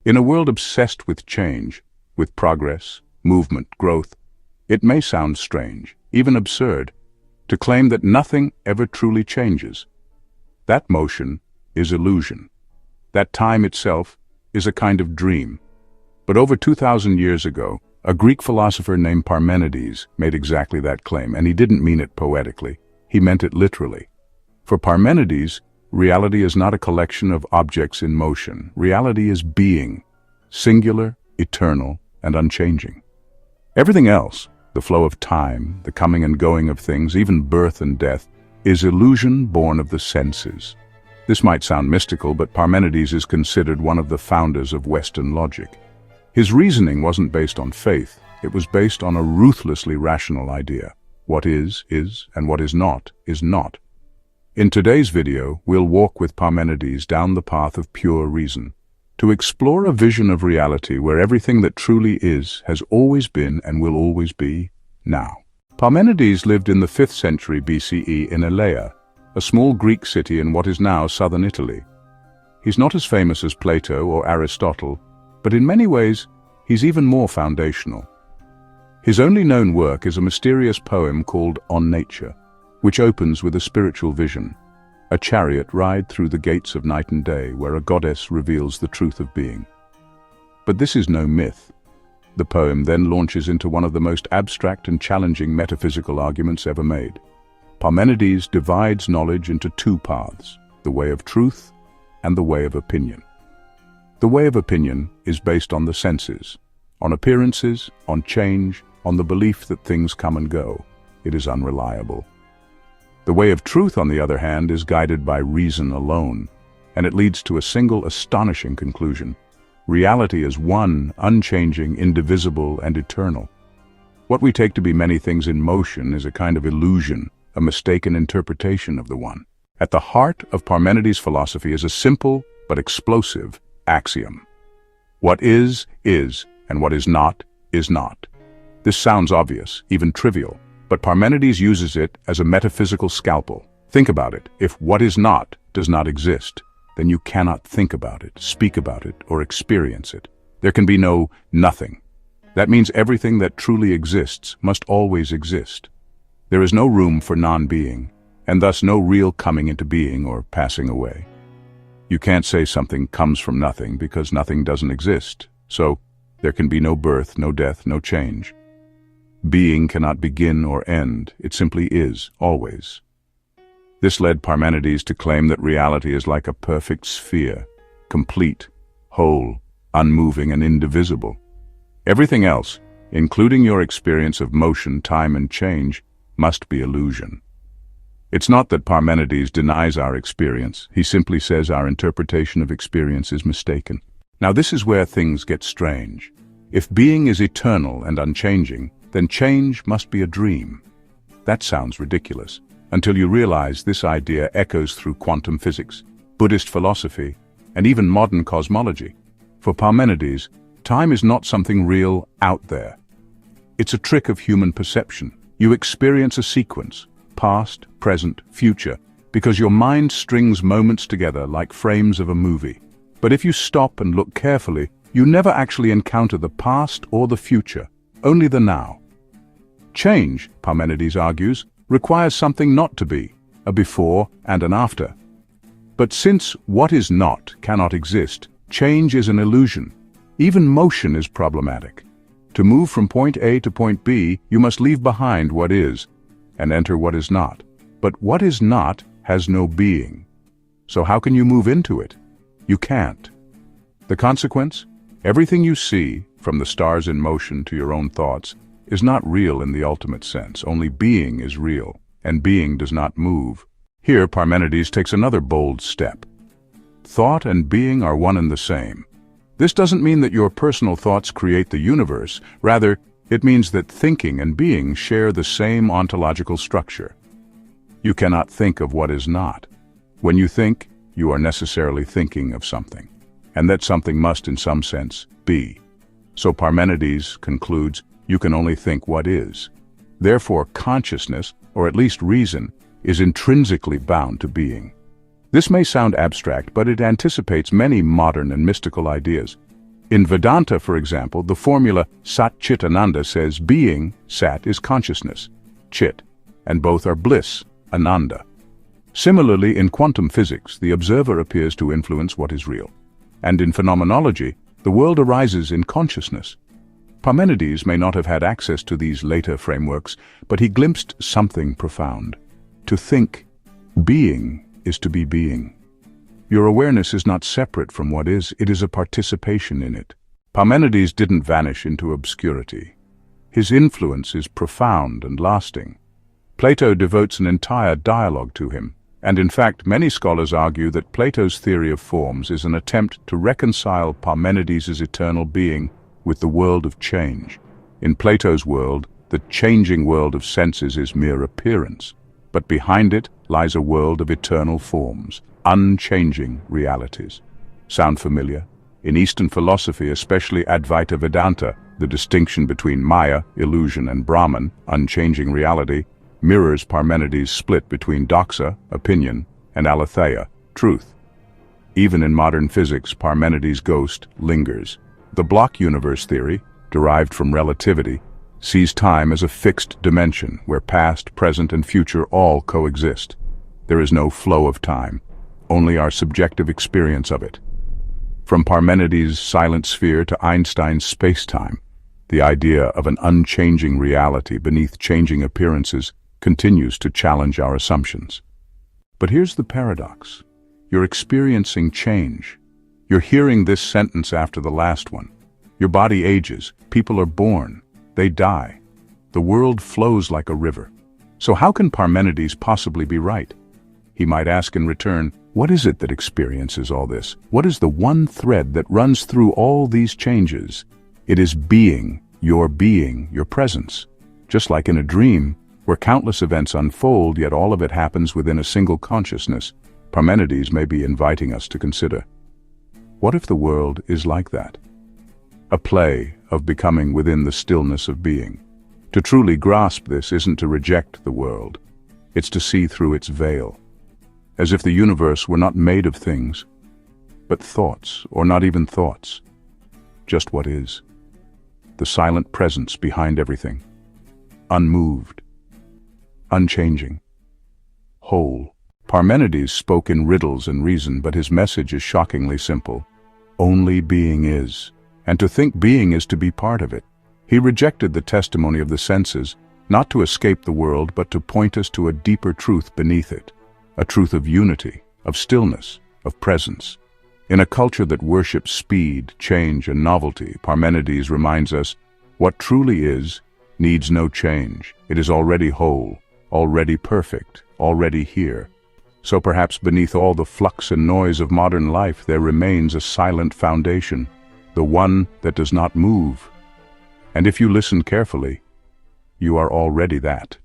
In a world obsessed with change, with progress, movement, growth, it may sound strange, even absurd, to claim that nothing ever truly changes. That motion is illusion. That time itself is a kind of dream. But over 2,000 years ago, a Greek philosopher named Parmenides made exactly that claim, and he didn't mean it poetically. He meant it literally. For Parmenides, reality is not a collection of objects in motion. Reality is being, singular, eternal, and unchanging. Everything else, the flow of time, the coming and going of things, even birth and death, is illusion born of the senses. This might sound mystical, but Parmenides is considered one of the founders of Western logic. His reasoning wasn't based on faith, it was based on a ruthlessly rational idea. What is, and what is not, is not. In today's video, we'll walk with Parmenides down the path of pure reason, to explore a vision of reality where everything that truly is has always been and will always be now. Parmenides lived in the 5th century BCE in Elea, a small Greek city in what is now southern Italy. He's not as famous as Plato or Aristotle, but in many ways, he's even more foundational. His only known work is a mysterious poem called On Nature, which opens with a spiritual vision, a chariot ride through the gates of night and day where a goddess reveals the truth of being. But this is no myth. The poem then launches into one of the most abstract and challenging metaphysical arguments ever made. Parmenides divides knowledge into two paths, the way of truth and the way of opinion. The way of opinion is based on the senses, on appearances, on change, on the belief that things come and go. It is unreliable. The way of truth, on the other hand, is guided by reason alone, and it leads to a single astonishing conclusion. Reality is one, unchanging, indivisible, and eternal. What we take to be many things in motion is a kind of illusion, a mistaken interpretation of the one. At the heart of Parmenides' philosophy is a simple but explosive axiom. What is, and what is not, is not. This sounds obvious, even trivial, but Parmenides uses it as a metaphysical scalpel. Think about it. If what is not does not exist, then you cannot think about it, speak about it, or experience it. There can be no nothing. That means everything that truly exists must always exist. There is no room for non-being, and thus no real coming into being or passing away. You can't say something comes from nothing because nothing doesn't exist, so there can be no birth, no death, no change. Being cannot begin or end, it simply is, always. This led Parmenides to claim that reality is like a perfect sphere, complete, whole, unmoving, and indivisible. Everything else, including your experience of motion, time, and change, must be illusion. It's not that Parmenides denies our experience, he simply says our interpretation of experience is mistaken. Now this is where things get strange. If being is eternal and unchanging, then change must be a dream. That sounds ridiculous, until you realize this idea echoes through quantum physics, Buddhist philosophy, and even modern cosmology. For Parmenides, time is not something real out there. It's a trick of human perception. You experience a sequence, past, present, future, because your mind strings moments together like frames of a movie. But if you stop and look carefully, you never actually encounter the past or the future, only the now. Change, Parmenides argues, requires something not to be, a before and an after. But since what is not cannot exist, change is an illusion. Even motion is problematic. To move from point A to point B, you must leave behind what is and enter what is not. But what is not has no being. So how can you move into it? You can't. The consequence? Everything you see, from the stars in motion to your own thoughts, is not real in the ultimate sense. Only being is real, and being does not move. Here Parmenides takes another bold step. Thought and being are one and the same. This doesn't mean that your personal thoughts create the universe. Rather, it means that thinking and being share the same ontological structure. You cannot think of what is not. When you think, you are necessarily thinking of something, and that something must, in some sense, be. So Parmenides concludes, you can only think what is. Therefore, consciousness, or at least reason, is intrinsically bound to being. This may sound abstract, but it anticipates many modern and mystical ideas. In Vedanta, for example, the formula Sat Chit Ananda says being, Sat, is consciousness, Chit, and both are bliss, Ananda. Similarly, in quantum physics, the observer appears to influence what is real. And in phenomenology, the world arises in consciousness. Parmenides may not have had access to these later frameworks, but he glimpsed something profound. To think, being is to be being. Your awareness is not separate from what is, it is a participation in it. Parmenides didn't vanish into obscurity. His influence is profound and lasting. Plato devotes an entire dialogue to him, and in fact many scholars argue that Plato's theory of forms is an attempt to reconcile Parmenides' eternal being with the world of change. In Plato's world, the changing world of senses is mere appearance, but behind it lies a world of eternal forms, unchanging realities. Sound familiar? In Eastern philosophy, especially ADVAITA Vedanta, the distinction between Maya, illusion, and Brahman, unchanging reality, mirrors Parmenides' split between doxa, opinion, and aletheia, truth. Even in modern physics, Parmenides' ghost lingers. The block universe theory, derived from relativity, sees time as a fixed dimension where past, present, and future all coexist. There is no flow of time, only our subjective experience of it. From Parmenides' silent sphere to Einstein's space-time, the idea of an unchanging reality beneath changing appearances continues to challenge our assumptions. But here's the paradox. You're experiencing change. You're hearing this sentence after the last one. Your body ages, people are born, they die. The world flows like a river. So how can Parmenides possibly be right? He might ask in return, what is it that experiences all this? What is the one thread that runs through all these changes? It is being, your presence. Just like in a dream, where countless events unfold, yet all of it happens within a single consciousness, Parmenides may be inviting us to consider. What if the world is like that? A play of becoming within the stillness of being. To truly grasp this isn't to reject the world, it's to see through its veil. As if the universe were not made of things, but thoughts, or not even thoughts. Just what is. The silent presence behind everything. Unmoved. Unchanging. Whole. Parmenides spoke in riddles and reason, but his message is shockingly simple. Only being is. And to think being is to be part of it. He rejected the testimony of the senses, not to escape the world, but to point us to a deeper truth beneath it. A truth of unity, of stillness, of presence. In a culture that worships speed, change, and novelty, Parmenides reminds us, what truly is, needs no change. It is already whole, already perfect, already here. So perhaps beneath all the flux and noise of modern life there remains a silent foundation, the one that does not move. And if you listen carefully, you are already that.